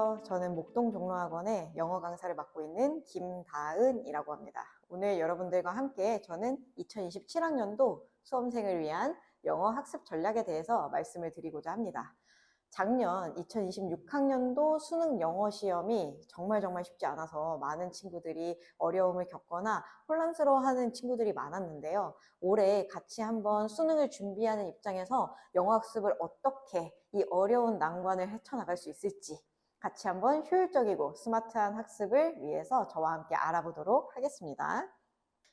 안녕하세요. 저는 목동종로학원의 영어 강사를 맡고 있는 김다은이라고 합니다. 오늘 여러분들과 함께 저는 2027학년도 수험생을 위한 영어 학습 전략에 대해서 말씀을 드리고자 합니다. 작년 2026학년도 수능 영어 시험이 정말 쉽지 않아서 많은 친구들이 어려움을 겪거나 혼란스러워하는 친구들이 많았는데요. 올해 같이 한번 수능을 준비하는 입장에서 영어 학습을 어떻게 이 어려운 난관을 헤쳐나갈 수 있을지 같이 한번 효율적이고 스마트한 학습을 위해서 저와 함께 알아보도록 하겠습니다.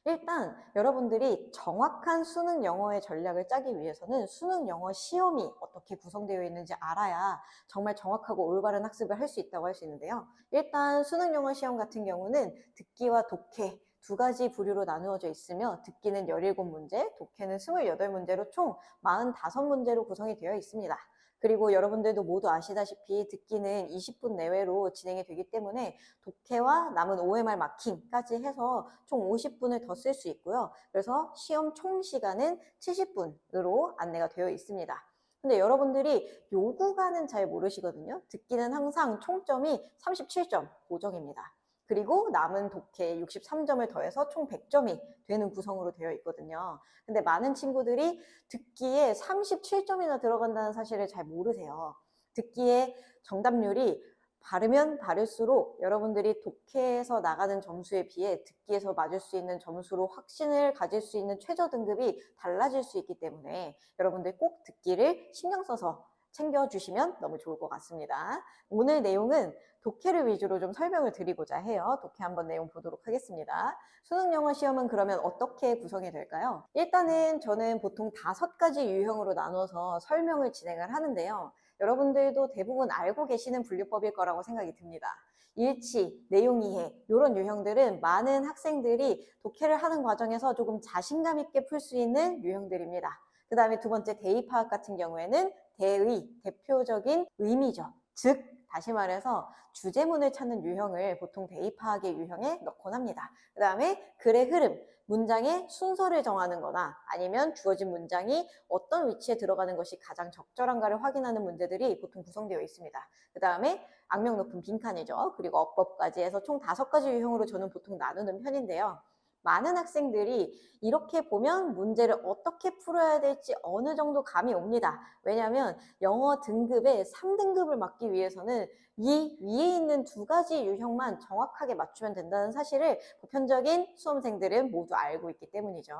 일단 여러분들이 정확한 수능 영어의 전략을 짜기 위해서는 수능 영어 시험이 어떻게 구성되어 있는지 알아야 정말 정확하고 올바른 학습을 할 수 있다고 할 수 있는데요. 일단 수능 영어 시험 같은 경우는 듣기와 독해 두 가지 부류로 나누어져 있으며 듣기는 17문제, 독해는 28문제로 총 45문제로 구성이 되어 있습니다. 그리고 여러분들도 모두 아시다시피 듣기는 20분 내외로 진행이 되기 때문에 독해와 남은 OMR 마킹까지 해서 총 50분을 더 쓸 수 있고요. 그래서 시험 총 시간은 70분으로 안내가 되어 있습니다. 근데 여러분들이 요 구간은 잘 모르시거든요. 듣기는 항상 총점이 37점 고정입니다. 그리고 남은 독해 63점을 더해서 총 100점이 되는 구성으로 되어 있거든요. 근데 많은 친구들이 듣기에 37점이나 들어간다는 사실을 잘 모르세요. 듣기의 정답률이 바르면 바를수록 여러분들이 독해에서 나가는 점수에 비해 듣기에서 맞을 수 있는 점수로 확신을 가질 수 있는 최저 등급이 달라질 수 있기 때문에 여러분들 꼭 듣기를 신경 써서 챙겨주시면 너무 좋을 것 같습니다. 오늘 내용은 독해를 위주로 좀 설명을 드리고자 해요. 독해 한번 내용 보도록 하겠습니다. 수능 영어 시험은 그러면 어떻게 구성이 될까요? 일단은 저는 보통 5가지 유형으로 나눠서 설명을 진행을 하는데요. 여러분들도 대부분 알고 계시는 분류법일 거라고 생각이 듭니다. 일치, 내용 이해 이런 유형들은 많은 학생들이 독해를 하는 과정에서 조금 자신감 있게 풀 수 있는 유형들입니다. 그 다음에 두 번째 대의 파악 같은 경우에는 대의, 대표적인 의미죠. 즉 다시 말해서 주제문을 찾는 유형을 보통 대의 파악의 유형에 넣곤 합니다. 그 다음에 글의 흐름, 문장의 순서를 정하는 거나 아니면 주어진 문장이 어떤 위치에 들어가는 것이 가장 적절한가를 확인하는 문제들이 보통 구성되어 있습니다. 그 다음에 악명 높은 빈칸이죠. 그리고 어법까지 해서 총 5가지 유형으로 저는 보통 나누는 편인데요. 많은 학생들이 이렇게 보면 문제를 어떻게 풀어야 될지 어느 정도 감이 옵니다. 왜냐하면 영어 등급의 3등급을 맞기 위해서는 이 위에 있는 2가지 유형만 정확하게 맞추면 된다는 사실을 보편적인 수험생들은 모두 알고 있기 때문이죠.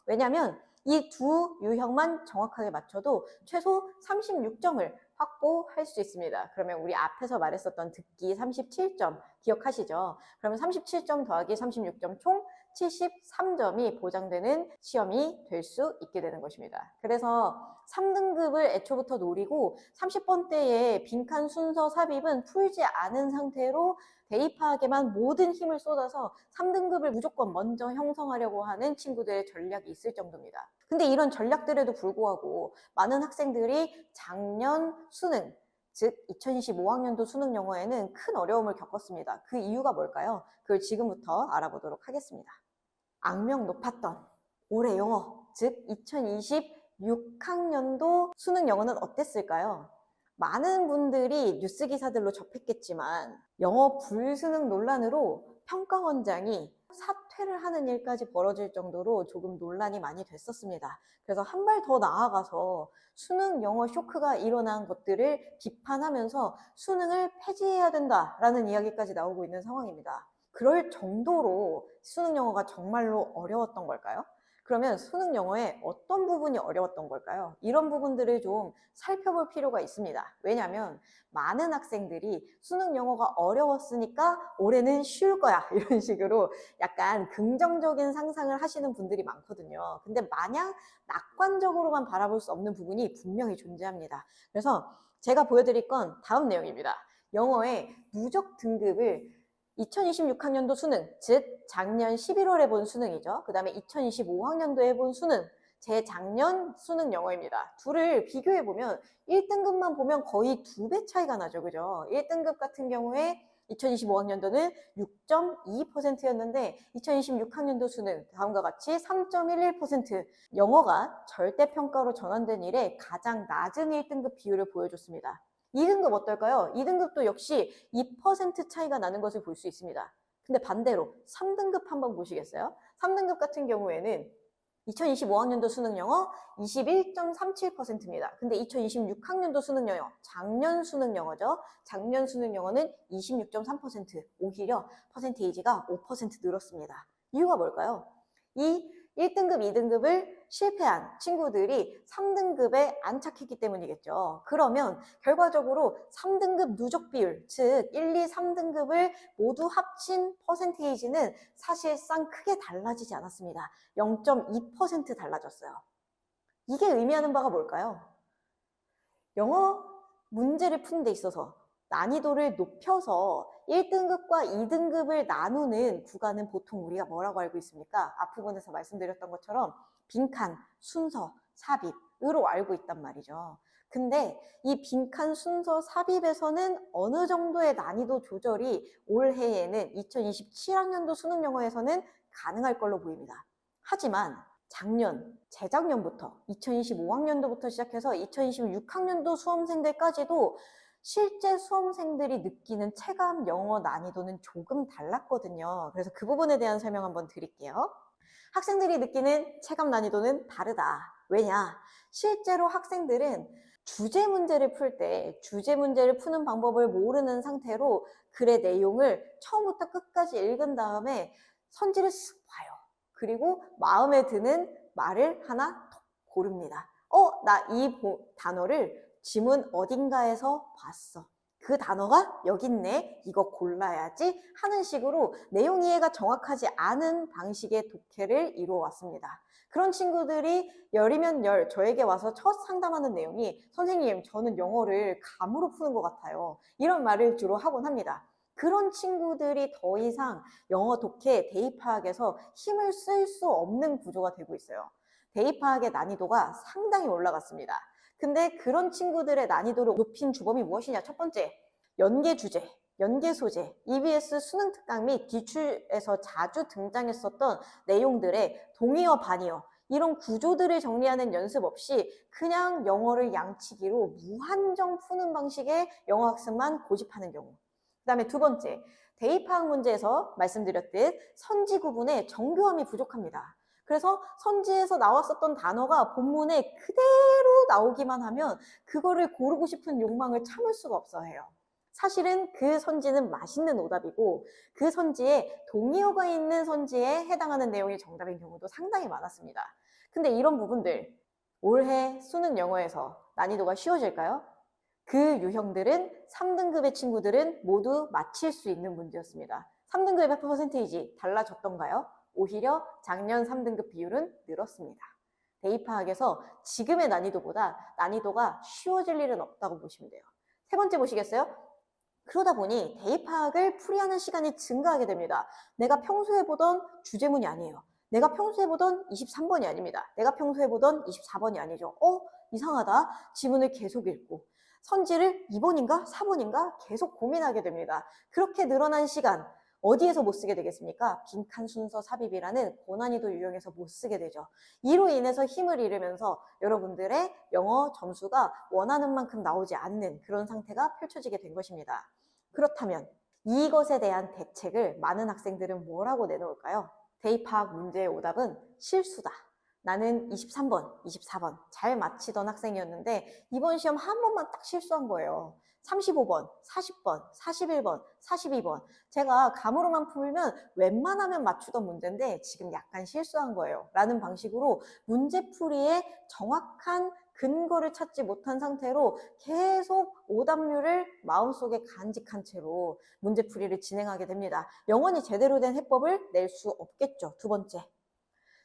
왜냐하면 이 두 유형만 정확하게 맞춰도 최소 36점을 확보할 수 있습니다. 그러면 우리 앞에서 말했었던 듣기 37점 기억하시죠? 그러면 37점 더하기 36점 총 73점이 보장되는 시험이 될 수 있게 되는 것입니다. 그래서 3등급을 애초부터 노리고 30번대의 빈칸 순서 삽입은 풀지 않은 상태로 대입하게만 모든 힘을 쏟아서 3등급을 무조건 먼저 형성하려고 하는 친구들의 전략이 있을 정도입니다. 근데 이런 전략들에도 불구하고 많은 학생들이 작년 수능, 즉 2025학년도 수능 영어에는 큰 어려움을 겪었습니다. 그 이유가 뭘까요? 그걸 지금부터 알아보도록 하겠습니다. 악명 높았던 올해 영어, 즉 2026학년도 수능 영어는 어땠을까요? 많은 분들이 뉴스 기사들로 접했겠지만 영어 불수능 논란으로 평가원장이 사퇴를 하는 일까지 벌어질 정도로 조금 논란이 많이 됐었습니다. 그래서 한 발 더 나아가서 수능 영어 쇼크가 일어난 것들을 비판하면서 수능을 폐지해야 된다라는 이야기까지 나오고 있는 상황입니다. 그럴 정도로 수능 영어가 정말로 어려웠던 걸까요? 그러면 수능 영어의 어떤 부분이 어려웠던 걸까요? 이런 부분들을 좀 살펴볼 필요가 있습니다. 왜냐하면 많은 학생들이 수능 영어가 어려웠으니까 올해는 쉬울 거야 이런 식으로 약간 긍정적인 상상을 하시는 분들이 많거든요. 근데 마냥 낙관적으로만 바라볼 수 없는 부분이 분명히 존재합니다. 그래서 제가 보여드릴 건 다음 내용입니다. 영어의 누적 등급을 2026학년도 수능, 즉 작년 11월에 본 수능이죠. 그 다음에 2025학년도에 본 수능, 재작년 수능 영어입니다. 둘을 비교해보면 1등급만 보면 거의 2배 차이가 나죠. 그죠? 1등급 같은 경우에 2025학년도는 6.2%였는데 2026학년도 수능 다음과 같이 3.11%, 영어가 절대평가로 전환된 이래 가장 낮은 1등급 비율을 보여줬습니다. 2등급 어떨까요? 2등급도 역시 2% 차이가 나는 것을 볼 수 있습니다. 근데 반대로 3등급 한번 보시겠어요? 3등급 같은 경우에는 2025학년도 수능 영어 21.37%입니다. 근데 2026학년도 수능 영어, 작년 수능 영어죠. 작년 수능 영어는 26.3%, 오히려 퍼센테이지가 5% 늘었습니다. 이유가 뭘까요? 이 1등급, 2등급을 실패한 친구들이 3등급에 안착했기 때문이겠죠. 그러면 결과적으로 3등급 누적 비율, 즉 1, 2, 3등급을 모두 합친 퍼센테이지는 사실상 크게 달라지지 않았습니다. 0.2% 달라졌어요. 이게 의미하는 바가 뭘까요? 영어 문제를 푸는 데 있어서 난이도를 높여서 1등급과 2등급을 나누는 구간은 보통 우리가 뭐라고 알고 있습니까? 앞부분에서 말씀드렸던 것처럼 빈칸, 순서, 삽입으로 알고 있단 말이죠. 근데 이 빈칸, 순서, 삽입에서는 어느 정도의 난이도 조절이 올해에는 2027학년도 수능 영어에서는 가능할 걸로 보입니다. 하지만 작년, 재작년부터 2025학년도부터 시작해서 2026학년도 수험생들까지도 실제 수험생들이 느끼는 체감 영어 난이도는 조금 달랐거든요. 그래서 그 부분에 대한 설명 한번 드릴게요. 학생들이 느끼는 체감 난이도는 다르다. 왜냐? 실제로 학생들은 주제 문제를 풀 때 주제 문제를 푸는 방법을 모르는 상태로 글의 내용을 처음부터 끝까지 읽은 다음에 선지를 쓱 봐요. 그리고 마음에 드는 말을 하나 톡 고릅니다. 나 이 단어를 지문 어딘가에서 봤어. 그 단어가 여기 있네. 이거 골라야지 하는 식으로 내용 이해가 정확하지 않은 방식의 독해를 이루어왔습니다. 그런 친구들이 열이면 열 저에게 와서 첫 상담하는 내용이 선생님 저는 영어를 감으로 푸는 것 같아요. 이런 말을 주로 하곤 합니다. 그런 친구들이 더 이상 영어 독해 대입파악에서 힘을 쓸 수 없는 구조가 되고 있어요. 대입파악의 난이도가 상당히 올라갔습니다. 근데 그런 친구들의 난이도를 높인 주범이 무엇이냐? 첫 번째, 연계 주제, 연계 소재, EBS 수능 특강 및 기출에서 자주 등장했었던 내용들의 동의어, 반의어 이런 구조들을 정리하는 연습 없이 그냥 영어를 양치기로 무한정 푸는 방식의 영어 학습만 고집하는 경우. 그 다음에 두 번째, 대입파악 문제에서 말씀드렸듯 선지 구분에 정교함이 부족합니다. 그래서 선지에서 나왔었던 단어가 본문에 그대로 나오기만 하면 그거를 고르고 싶은 욕망을 참을 수가 없어 해요. 사실은 그 선지는 맛있는 오답이고 그 선지에 동의어가 있는 선지에 해당하는 내용이 정답인 경우도 상당히 많았습니다. 근데 이런 부분들 올해 수능 영어에서 난이도가 쉬워질까요? 그 유형들은 3등급의 친구들은 모두 맞힐 수 있는 문제였습니다. 3등급의 퍼센테이지 달라졌던가요? 오히려 작년 3등급 비율은 늘었습니다. 대입파악에서 지금의 난이도보다 난이도가 쉬워질 일은 없다고 보시면 돼요. 세 번째 보시겠어요? 그러다 보니 대입파악을 풀이하는 시간이 증가하게 됩니다. 내가 평소에 보던 주제문이 아니에요. 내가 평소에 보던 23번이 아닙니다. 내가 평소에 보던 24번이 아니죠. 이상하다. 지문을 계속 읽고 선지를 2번인가 4번인가 계속 고민하게 됩니다. 그렇게 늘어난 시간 어디에서 못 쓰게 되겠습니까? 빈칸 순서 삽입이라는 고난이도 유형에서 못 쓰게 되죠. 이로 인해서 힘을 잃으면서 여러분들의 영어 점수가 원하는 만큼 나오지 않는 그런 상태가 펼쳐지게 된 것입니다. 그렇다면 이것에 대한 대책을 많은 학생들은 뭐라고 내놓을까요? 대입파악 문제의 오답은 실수다. 나는 23번, 24번 잘 맞히던 학생이었는데 이번 시험 한 번만 딱 실수한 거예요. 35번, 40번, 41번, 42번 제가 감으로만 풀면 웬만하면 맞추던 문제인데 지금 약간 실수한 거예요 라는 방식으로 문제풀이에 정확한 근거를 찾지 못한 상태로 계속 오답률을 마음속에 간직한 채로 문제풀이를 진행하게 됩니다. 영원히 제대로 된 해법을 낼 수 없겠죠. 두 번째,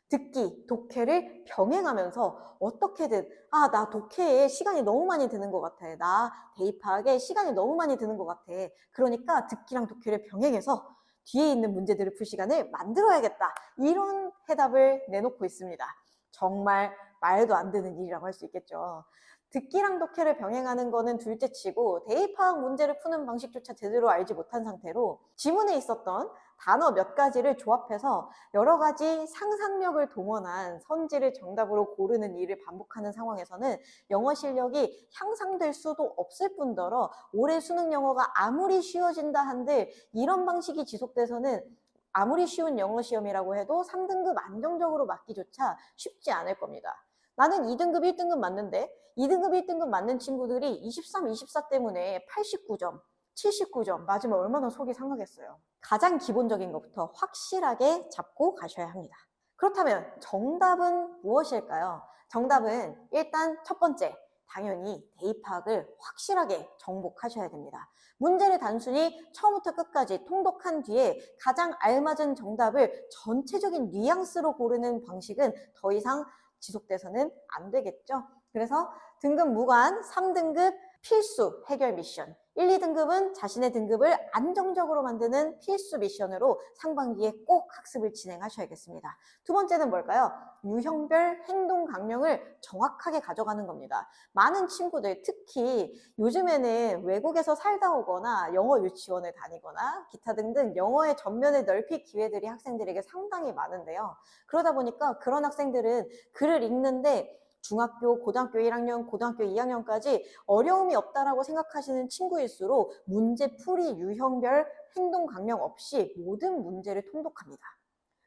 듣기, 독해를 병행하면서 어떻게든 나 독해에 시간이 너무 많이 드는 것 같아. 나 대입하기에 시간이 너무 많이 드는 것 같아. 그러니까 듣기랑 독해를 병행해서 뒤에 있는 문제들을 풀 시간을 만들어야겠다. 이런 해답을 내놓고 있습니다. 정말 말도 안 되는 일이라고 할 수 있겠죠. 듣기랑 독해를 병행하는 거는 둘째치고 대입파악 문제를 푸는 방식조차 제대로 알지 못한 상태로 지문에 있었던 단어 몇 가지를 조합해서 여러 가지 상상력을 동원한 선지를 정답으로 고르는 일을 반복하는 상황에서는 영어 실력이 향상될 수도 없을 뿐더러 올해 수능 영어가 아무리 쉬워진다 한들 이런 방식이 지속돼서는 아무리 쉬운 영어 시험이라고 해도 3등급 안정적으로 맞기조차 쉽지 않을 겁니다. 나는 2등급, 1등급 맞는데 2등급, 1등급 맞는 친구들이 23, 24 때문에 89점, 79점 맞으면 얼마나 속이 상하겠어요. 가장 기본적인 것부터 확실하게 잡고 가셔야 합니다. 그렇다면 정답은 무엇일까요? 정답은 일단 첫 번째, 당연히 대입 파악을 확실하게 정복하셔야 됩니다. 문제를 단순히 처음부터 끝까지 통독한 뒤에 가장 알맞은 정답을 전체적인 뉘앙스로 고르는 방식은 더 이상 지속돼서는 안 되겠죠. 그래서 등급 무관 3등급 필수 해결 미션, 1, 2등급은 자신의 등급을 안정적으로 만드는 필수 미션으로 상반기에 꼭 학습을 진행하셔야겠습니다. 두 번째는 뭘까요? 유형별 행동 강령을 정확하게 가져가는 겁니다. 많은 친구들, 특히 요즘에는 외국에서 살다 오거나 영어 유치원을 다니거나 기타 등등 영어의 전면을 넓힐 기회들이 학생들에게 상당히 많은데요. 그러다 보니까 그런 학생들은 글을 읽는데 중학교, 고등학교 1학년, 고등학교 2학년까지 어려움이 없다라고 생각하시는 친구일수록 문제풀이 유형별 행동 강령 없이 모든 문제를 통독합니다.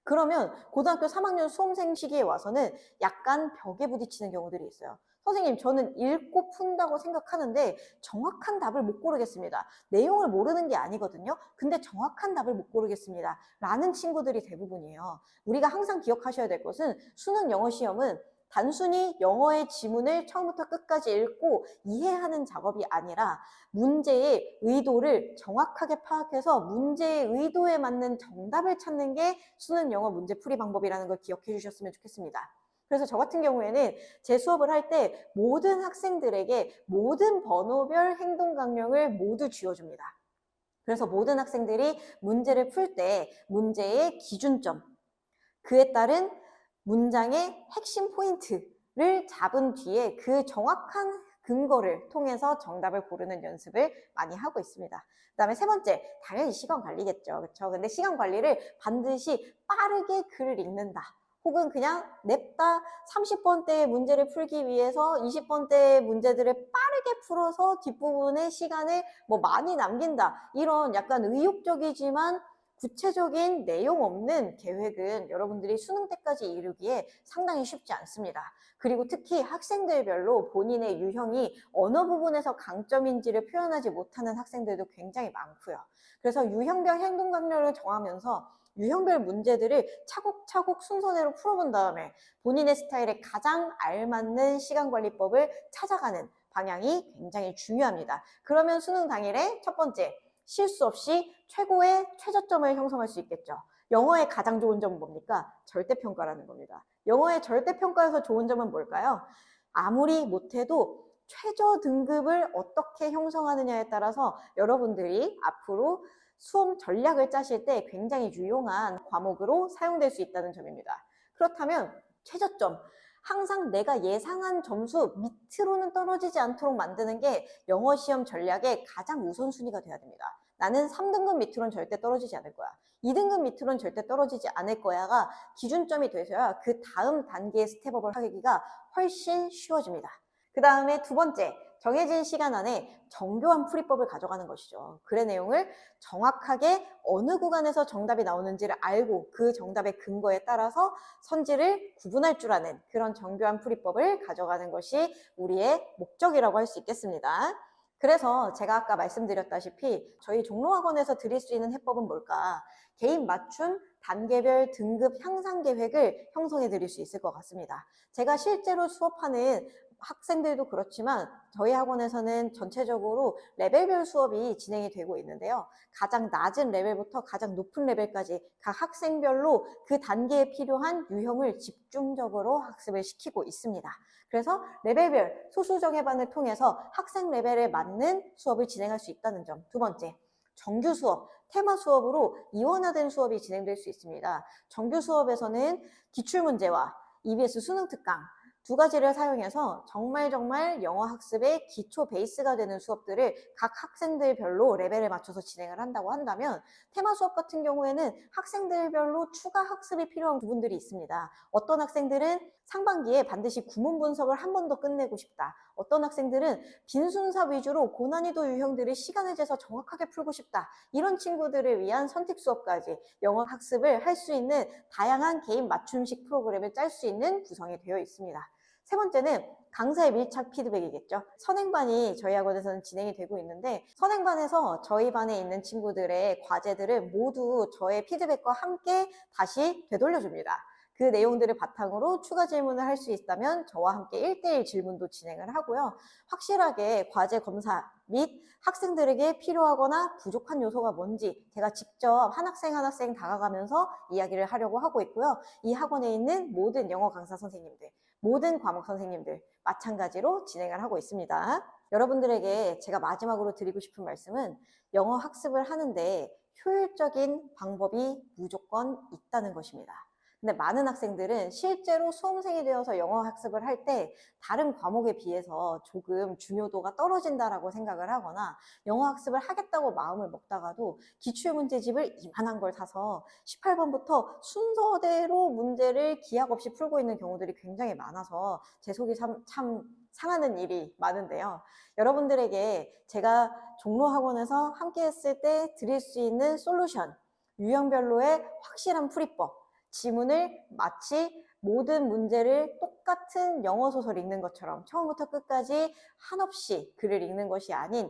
그러면 고등학교 3학년 수험생 시기에 와서는 약간 벽에 부딪히는 경우들이 있어요. 선생님, 저는 읽고 푼다고 생각하는데 정확한 답을 못 고르겠습니다. 내용을 모르는 게 아니거든요. 근데 정확한 답을 못 고르겠습니다. 라는 친구들이 대부분이에요. 우리가 항상 기억하셔야 될 것은 수능 영어 시험은 단순히 영어의 지문을 처음부터 끝까지 읽고 이해하는 작업이 아니라 문제의 의도를 정확하게 파악해서 문제의 의도에 맞는 정답을 찾는 게 수능 영어 문제 풀이 방법이라는 걸 기억해 주셨으면 좋겠습니다. 그래서 저 같은 경우에는 제 수업을 할 때 모든 학생들에게 모든 번호별 행동 강령을 모두 쥐어줍니다. 그래서 모든 학생들이 문제를 풀 때 문제의 기준점, 그에 따른 문장의 핵심 포인트를 잡은 뒤에 그 정확한 근거를 통해서 정답을 고르는 연습을 많이 하고 있습니다. 그 다음에 세 번째, 당연히 시간 관리겠죠. 그렇죠? 근데 시간 관리를 반드시 빠르게 글을 읽는다. 혹은 그냥 냅다 30번대의 문제를 풀기 위해서 20번대의 문제들을 빠르게 풀어서 뒷부분에 시간을 많이 남긴다. 이런 약간 의욕적이지만 구체적인 내용 없는 계획은 여러분들이 수능 때까지 이루기에 상당히 쉽지 않습니다. 그리고 특히 학생들별로 본인의 유형이 어느 부분에서 강점인지를 표현하지 못하는 학생들도 굉장히 많고요. 그래서 유형별 행동 강령을 정하면서 유형별 문제들을 차곡차곡 순서대로 풀어본 다음에 본인의 스타일에 가장 알맞는 시간관리법을 찾아가는 방향이 굉장히 중요합니다. 그러면 수능 당일에 첫 번째, 실수 없이 최고의 최저점을 형성할 수 있겠죠. 영어의 가장 좋은 점은 뭡니까? 절대평가라는 겁니다. 영어의 절대평가에서 좋은 점은 뭘까요? 아무리 못해도 최저 등급을 어떻게 형성하느냐에 따라서 여러분들이 앞으로 수험 전략을 짜실 때 굉장히 유용한 과목으로 사용될 수 있다는 점입니다. 그렇다면 최저점, 항상 내가 예상한 점수 밑으로는 떨어지지 않도록 만드는 게 영어 시험 전략의 가장 우선순위가 돼야 됩니다. 나는 3등급 밑으로는 절대 떨어지지 않을 거야. 2등급 밑으로는 절대 떨어지지 않을 거야가 기준점이 되셔야 그 다음 단계의 스텝업을 하기가 훨씬 쉬워집니다. 그 다음에 두 번째, 정해진 시간 안에 정교한 풀이법을 가져가는 것이죠. 글의 내용을 정확하게 어느 구간에서 정답이 나오는지를 알고 그 정답의 근거에 따라서 선지를 구분할 줄 아는 그런 정교한 풀이법을 가져가는 것이 우리의 목적이라고 할 수 있겠습니다. 그래서 제가 아까 말씀드렸다시피 저희 종로학원에서 드릴 수 있는 해법은 뭘까? 개인 맞춤 단계별 등급 향상 계획을 형성해 드릴 수 있을 것 같습니다. 제가 실제로 수업하는 학생들도 그렇지만 저희 학원에서는 전체적으로 레벨별 수업이 진행이 되고 있는데요. 가장 낮은 레벨부터 가장 높은 레벨까지 각 학생별로 그 단계에 필요한 유형을 집중적으로 학습을 시키고 있습니다. 그래서 레벨별 소수정예반을 통해서 학생 레벨에 맞는 수업을 진행할 수 있다는 점. 두 번째, 정규 수업, 테마 수업으로 이원화된 수업이 진행될 수 있습니다. 정규 수업에서는 기출문제와 EBS 수능 특강 두 가지를 사용해서 정말 영어 학습의 기초 베이스가 되는 수업들을 각 학생들별로 레벨에 맞춰서 진행을 한다고 한다면, 테마 수업 같은 경우에는 학생들별로 추가 학습이 필요한 부분들이 있습니다. 어떤 학생들은 상반기에 반드시 구문 분석을 한 번 더 끝내고 싶다. 어떤 학생들은 빈순사 위주로 고난이도 유형들을 시간을 재서 정확하게 풀고 싶다. 이런 친구들을 위한 선택 수업까지 영어 학습을 할 수 있는 다양한 개인 맞춤식 프로그램을 짤 수 있는 구성이 되어 있습니다. 세 번째는 강사의 밀착 피드백이겠죠. 선행반이 저희 학원에서는 진행이 되고 있는데, 선행반에서 저희 반에 있는 친구들의 과제들을 모두 저의 피드백과 함께 다시 되돌려줍니다. 그 내용들을 바탕으로 추가 질문을 할 수 있다면 저와 함께 1대1 질문도 진행을 하고요. 확실하게 과제 검사 및 학생들에게 필요하거나 부족한 요소가 뭔지 제가 직접 한 학생 다가가면서 이야기를 하려고 하고 있고요. 이 학원에 있는 모든 영어 강사 선생님들, 모든 과목 선생님들 마찬가지로 진행을 하고 있습니다. 여러분들에게 제가 마지막으로 드리고 싶은 말씀은, 영어 학습을 하는데 효율적인 방법이 무조건 있다는 것입니다. 근데 많은 학생들은 실제로 수험생이 되어서 영어 학습을 할 때 다른 과목에 비해서 조금 중요도가 떨어진다라고 생각을 하거나, 영어 학습을 하겠다고 마음을 먹다가도 기출문제집을 이만한 걸 사서 18번부터 순서대로 문제를 기약 없이 풀고 있는 경우들이 굉장히 많아서 제 속이 참 상하는 일이 많은데요. 여러분들에게 제가 종로학원에서 함께 했을 때 드릴 수 있는 솔루션, 유형별로의 확실한 풀이법, 지문을 마치 모든 문제를 똑같은 영어 소설 읽는 것처럼 처음부터 끝까지 한없이 글을 읽는 것이 아닌,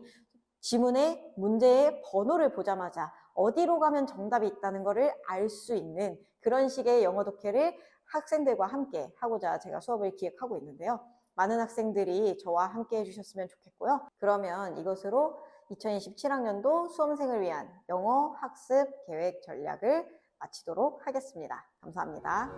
지문의 문제의 번호를 보자마자 어디로 가면 정답이 있다는 것을 알 수 있는 그런 식의 영어 독해를 학생들과 함께 하고자 제가 수업을 기획하고 있는데요. 많은 학생들이 저와 함께 해주셨으면 좋겠고요. 그러면 이것으로 2027학년도 수험생을 위한 영어 학습 계획 전략을 마치도록 하겠습니다. 감사합니다.